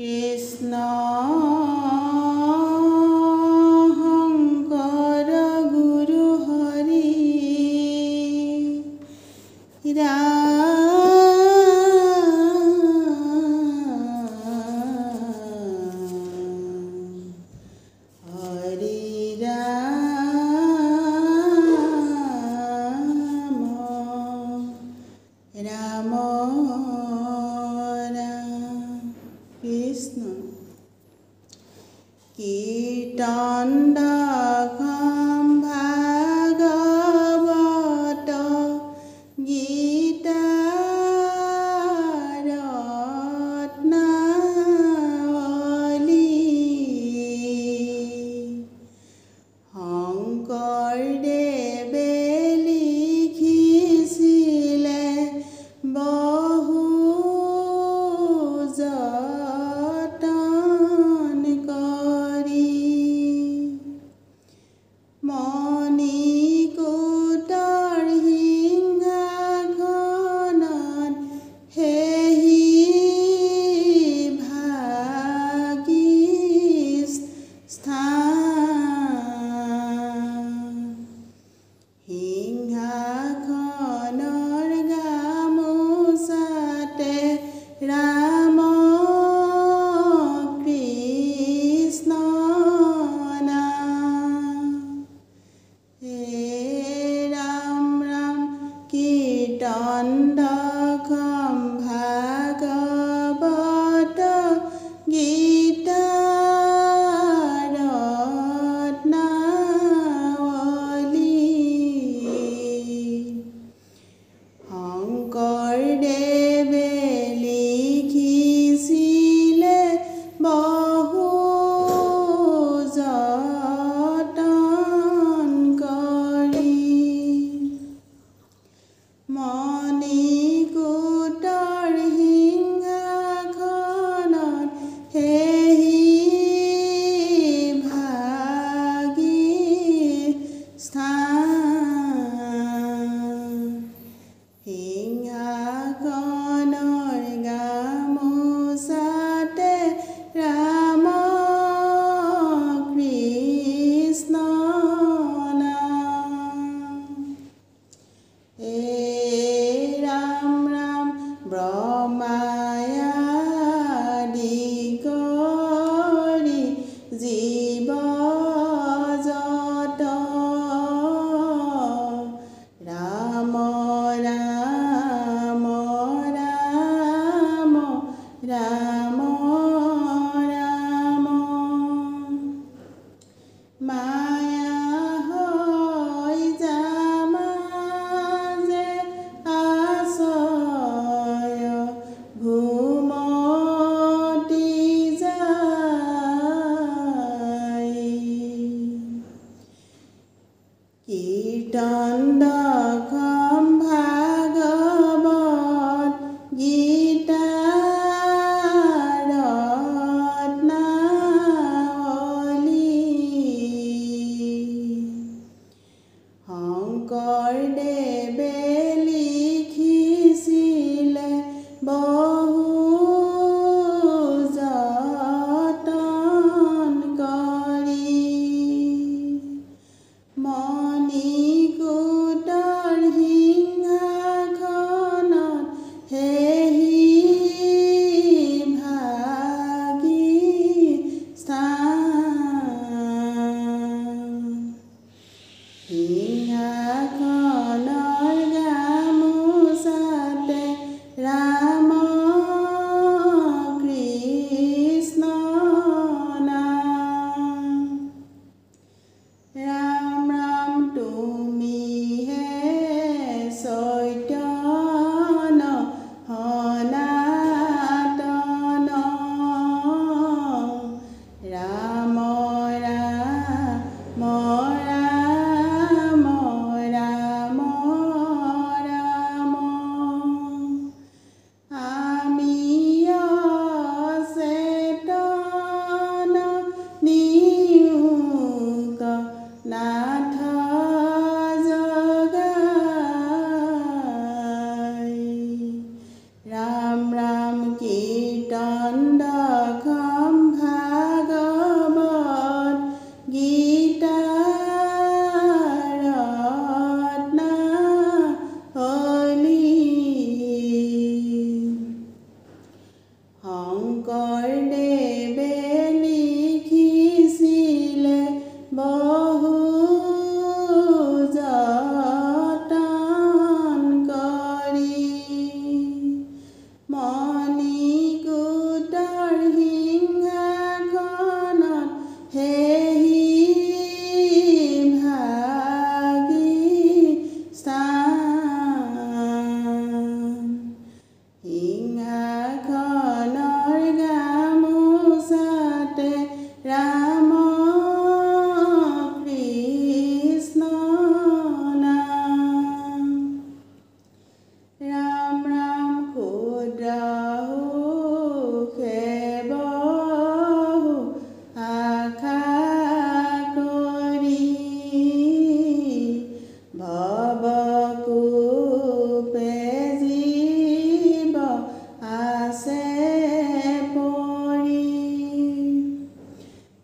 কৃষ্ণ শংকৰ গুৰু হৰি হৰি ৰাম কৃষ্ণ কীৰ্তন দশম ভাগৱত গীতা ৰত্নাৱলী শংকৰদেৱে লিখিছিলে বহু যতন কৰি মণিকূটৰ সিংহাসনত সেহি ভাগি স্থান সিংহাসনৰ গামোচাতে ৰাম কৃষ্ণ নাম হে ৰাম ৰাম কীৰ্তন দশম ভাগৱত গীতা ৰত্নাৱলী শংকৰদেৱে লিখিছিলে বহু যতন কৰি মণিকূটৰ সিংহাসনত সেহি ভাগি স্থান সিংহাসনৰ গামোচাতে ৰাম কৃষ্ণ নাম হে ৰাম ৰাম ব্ৰহ্মায়াদি কৰি জীৱ যত ৰাম ৰাম ৰাম ৰাম ৰাম মায়া হৈ যামাজে আশ্ৰয় ভূমতি যায় কীৰ্তন দশম ভাগৱত গীতা ৰত্নাৱলী শংকৰদেৱে লিখিছিলে বহু যতন কৰি মণিকূটৰ সিংহাসনত সেহি ভাগি স্থান সিংহাসনৰ গামোচাতে ৰাম কৃষ্ণ নাম ৰাম ৰাম তুমিহে চৈতন্য সনাতন ৰাম ৰাম ৰাম ৰাম ৰাম আমি অচেতন নিয়োগ নাথ জগাই ৰাম ৰাম কীৰ্তন দশম শংকৰদেৱে লিখিছিলে বহু যতন কৰি মণিকূটৰ সিংহাসনত সেহি ভাগি স্থান সিংহাসনৰ গামোচাতে ৰাম কৃষ্ণ নাম ৰাম ৰাম ক্ষুদ্ৰ সেৱহু আশা কৰি ভৱকূপে জীৱ আছে পৰি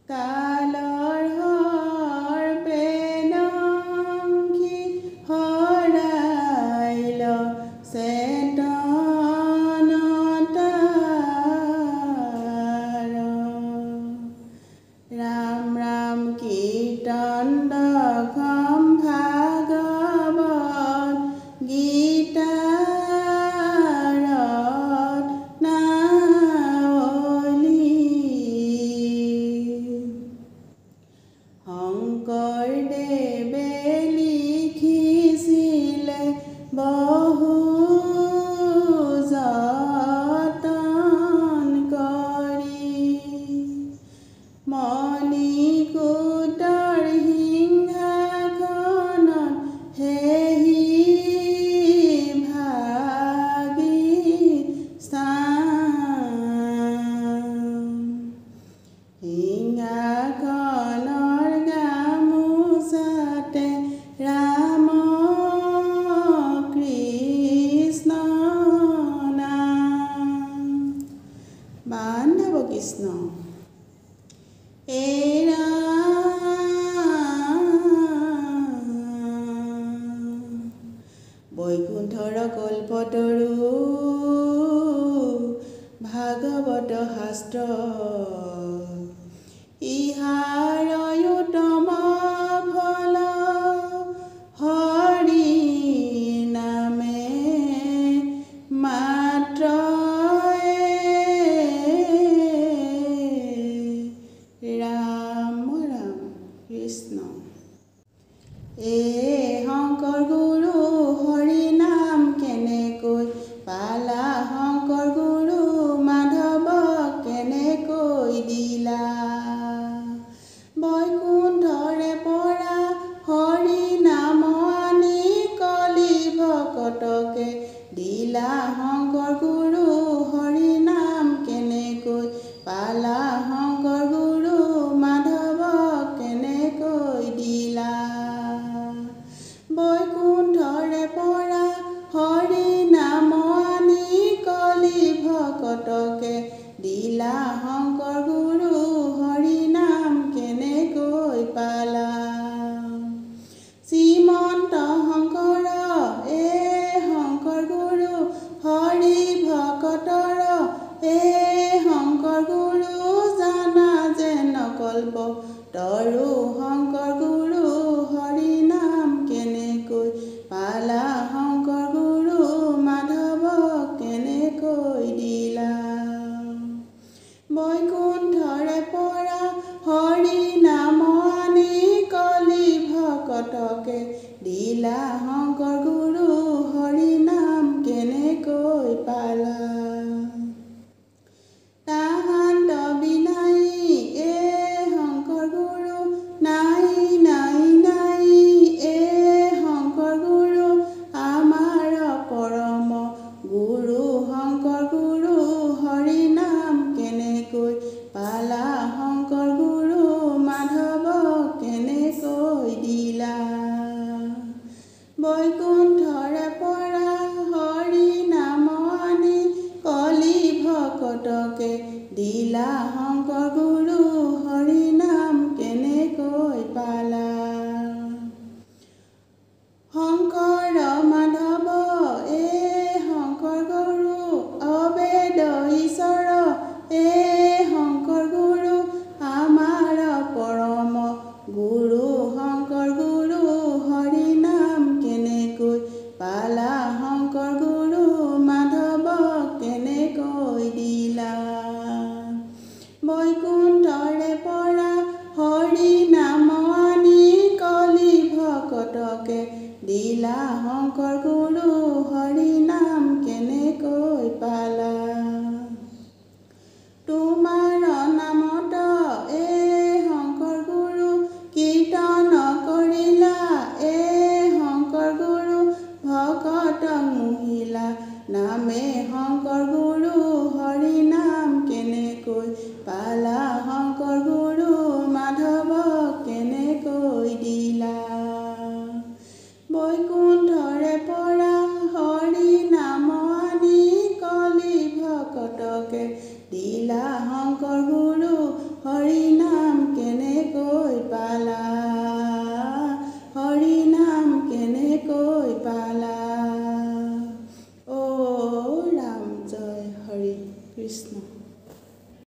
কালৰ সৰ্পে দংশি হৰাইল চেতনতাৰ ৰাম ৰাম কীৰ্তন দশম ভাগৱত গীতাৰত নাৱলী শংকৰদেৱে লিখিছিলে বহু যতন কৰি মণিকূটৰ সিংহাসনত সেহি ভাগি স্থান সিংহাসনৰ গামোচাতে ৰাম কৃষ্ণ নাম বান্ধৱ কৃষ্ণ বৈকুণ্ঠৰ কল্পতৰু ভাগৱত শাস্ত্ৰ ইহাৰয়ুতম ফল হৰি নামে মাত্ৰ ৰাম ৰাম কৃষ্ণ শংকৰ গুৰু হৰি নাম কেনেকৈ পালা শংকৰ গুৰু মাধৱক কেনেকৈ দিলা বৈকুণ্ঠৰে পৰা হৰি নাম আনি কলি ভকতকে দিলা শংকৰ গুৰু হৰি নাম কেনেকৈ পালা শংকৰ গুৰু মাধৱক কেনেকৈ দিলা বৈকুণ্ঠৰে পৰা হৰি নাম আনি কলি ভকতকে দিলা শংকৰ গুৰু হৰি নাম কেনেকৈ পালা শ্ৰীমন্ত শংকৰ শংকৰ গুৰু হৰি ভকতৰ শংকৰ গুৰু জানা যেন কল্প তৰু শংকৰ গুৰু হৰি নাম কেনেকৈ পালা শংকৰ গুৰু মাধৱক কেনেকৈ দিলা বৈকুণ্ঠৰে পৰা হৰি নাম আনি কলি ভকতকে দিলা শংকৰ গুৰু হৰি নাম কেনেকৈ পালা তাহান্ত বিনাই শংকৰ গুৰু নাই নাই নাই শংকৰ গুৰু আমাৰ পৰম গুৰু শংকৰ গুৰু হৰি নাম কেনেকৈ পালা শংকৰ গুৰু মাধৱক কেনেকৈ দিলা বৈকুণ্ঠৰে পৰা হৰি নাম আনি কলি ভকতকে দিলা শংকৰ গুৰু হৰি নাম কেনেকৈ পালা শংকৰ মাধৱ শংকৰ গুৰু অবেদ ঈশ্বৰ তোমাৰ নামত শংকৰ গুৰু কীৰ্তন কৰিলা শংকৰ গুৰু ভকতক মোহিলা নামে শংকৰ গুৰু হৰি নাম কেনেকৈ পালা শংকৰ গুৰু মাধৱক কেনেকৈ দিলা বৈকুণ্ঠৰে পৰা হৰি নাম আনি কলি ভকতকে দিলা শংকৰ গুৰু হৰি নাম কেনেকৈ পালা